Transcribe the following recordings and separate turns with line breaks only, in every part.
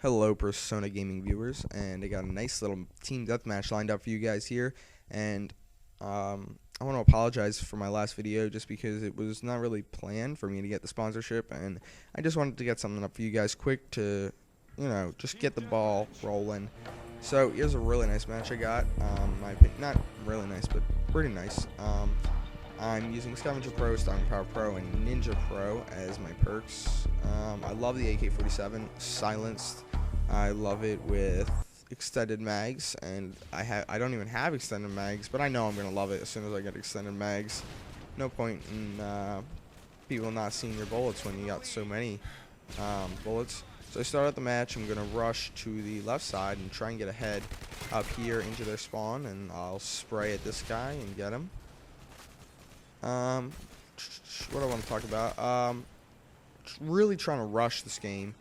Hello, Persona Gaming viewers, and I got a nice little team deathmatch lined up for you guys here. And I want to apologize for my last video just because it was not really planned for me to get the sponsorship, and I just wanted to get something up for you guys quick to, just get the ball rolling. So here's a really nice match I got. Not really nice, but pretty nice. I'm using Scavenger Pro, Starting Power Pro, and Ninja Pro as my perks. I love the AK-47 silenced. I love it with extended mags, and I don't even have extended mags, but I know I'm gonna love it as soon as I get extended mags. No point in people not seeing your bullets when you got so many bullets. So I start out the match. I'm gonna rush to the left side and try and get ahead up here into their spawn, and I'll spray at this guy and get him. What do I want to talk about? Really trying to rush this game.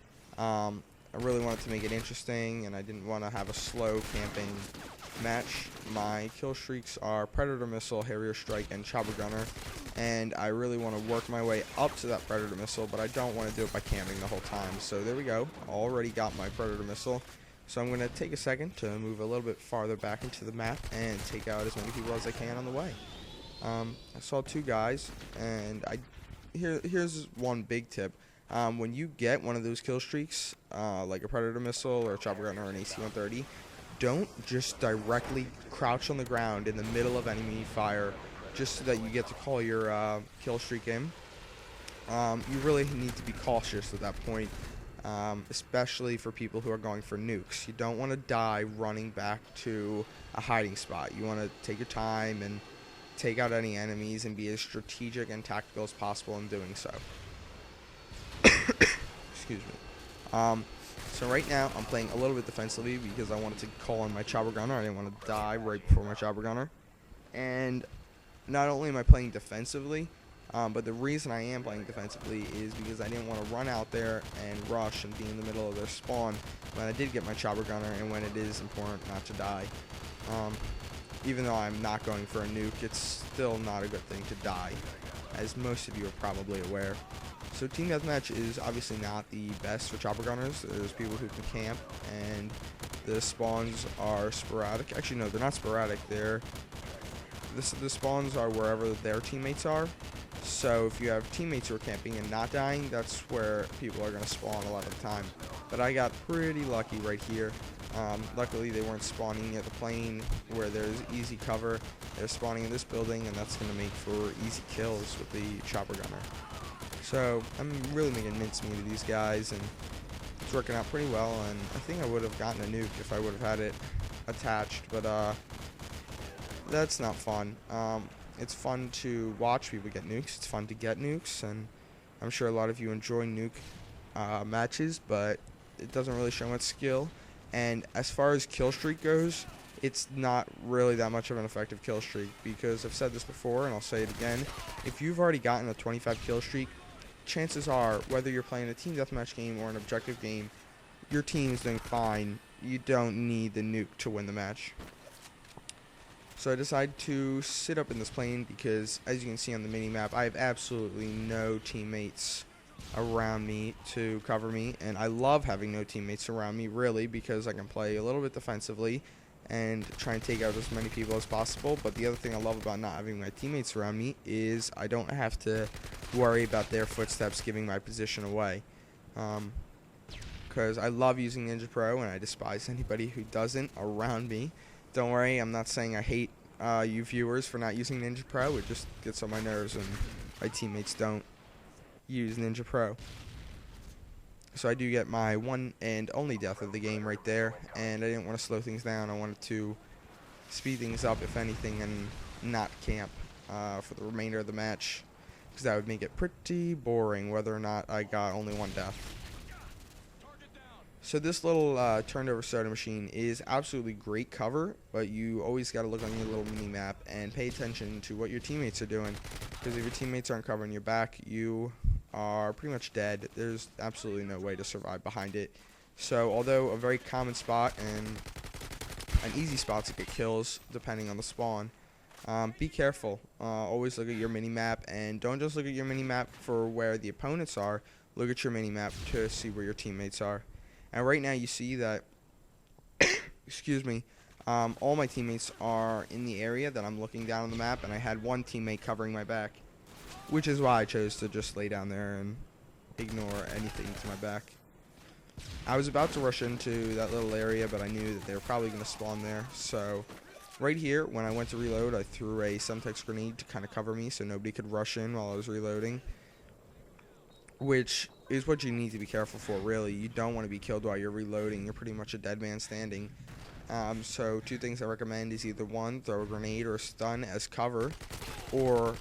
I really wanted to make it interesting, and I didn't want to have a slow camping match. My kill streaks are Predator Missile, Harrier Strike, and Chopper Gunner, and I really want to work my way up to that Predator Missile, but I don't want to do it by camping the whole time. So there we go. Already got my Predator Missile. So I'm going to take a second to move a little bit farther back into the map and take out as many people as I can on the way. I saw two guys, and here's one big tip. When you get one of those kill streaks, like a Predator Missile or a Chopper Gunner or an AC-130, don't just directly crouch on the ground in the middle of enemy fire just so that you get to call your kill streak in. You really need to be cautious at that point, especially for people who are going for nukes. You don't want to die running back to a hiding spot. You want to take your time and take out any enemies and be as strategic and tactical as possible in doing so. Excuse me. So right now I'm playing a little bit defensively because I wanted to call on my Chopper Gunner. I didn't want to die right before my Chopper Gunner. And not only am I playing defensively, but the reason I am playing defensively is because I didn't want to run out there and rush and be in the middle of their spawn when I did get my Chopper Gunner and when it is important not to die. Even though I'm not going for a nuke, it's still not a good thing to die, as most of you are probably aware. So Team Deathmatch is obviously not the best for Chopper Gunners. There's people who can camp, and the spawns are sporadic. Actually, no, they're not sporadic. The spawns are wherever their teammates are. So if you have teammates who are camping and not dying, that's where people are going to spawn a lot of the time. But I got pretty lucky right here. Luckily, they weren't spawning at the plane where there's easy cover. They're spawning in this building, and that's going to make for easy kills with the Chopper Gunner. So I'm really making mincemeat of these guys, and it's working out pretty well. And I think I would have gotten a nuke if I would have had it attached, but that's not fun. It's fun to watch people get nukes. It's fun to get nukes, and I'm sure a lot of you enjoy nuke matches, but it doesn't really show much skill. And as far as kill streak goes, it's not really that much of an effective kill streak, because I've said this before and I'll say it again. If you've already gotten a 25 kill streak, chances are, whether you're playing a team deathmatch game or an objective game, your team is doing fine. You don't need the nuke to win the match. So I decided to sit up in this plane because, as you can see on the mini-map, I have absolutely no teammates around me to cover me, and I love having no teammates around me, really, because I can play a little bit defensively and try and take out as many people as possible. But the other thing I love about not having my teammates around me is I don't have to worry about their footsteps giving my position away, because I love using Ninja Pro, and I despise anybody who doesn't around me. Don't worry, I'm not saying I hate you viewers for not using Ninja Pro. It just gets on my nerves when my teammates don't use Ninja Pro. So I do get my one and only death of the game right there, and I didn't want to slow things down. I wanted to speed things up, if anything, and not camp for the remainder of the match, because that would make it pretty boring whether or not I got only one death. So this little turned over soda machine is absolutely great cover, but you always got to look on your little mini map and pay attention to what your teammates are doing, because if your teammates aren't covering your back, you are pretty much dead. There's absolutely no way to survive behind it. So although a very common spot and an easy spot to get kills depending on the spawn, be careful. Always look at your mini map, and don't just look at your mini map for where the opponents are. Look at your mini map to see where your teammates are. And right now you see that, excuse me, all my teammates are in the area that I'm looking down on the map, and I had one teammate covering my back, which is why I chose to just lay down there and ignore anything to my back. I was about to rush into that little area, but I knew that they were probably going to spawn there. So right here, when I went to reload, I threw a Semtex grenade to kind of cover me so nobody could rush in while I was reloading, which is what you need to be careful for, really. You don't want to be killed while you're reloading. You're pretty much a dead man standing. So two things I recommend is either one, throw a grenade or a stun as cover, or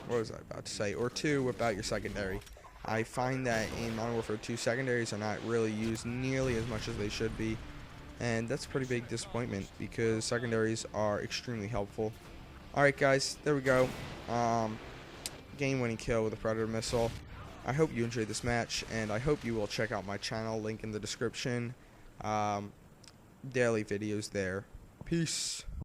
what was I about to say? Or two, whip out your secondary. I find that in Modern Warfare 2, secondaries are not really used nearly as much as they should be, and that's a pretty big disappointment because secondaries are extremely helpful. Alright guys, there we go. Game-winning kill with a Predator missile. I hope you enjoyed this match, and I hope you will check out my channel, link in the description. Daily videos there. Peace.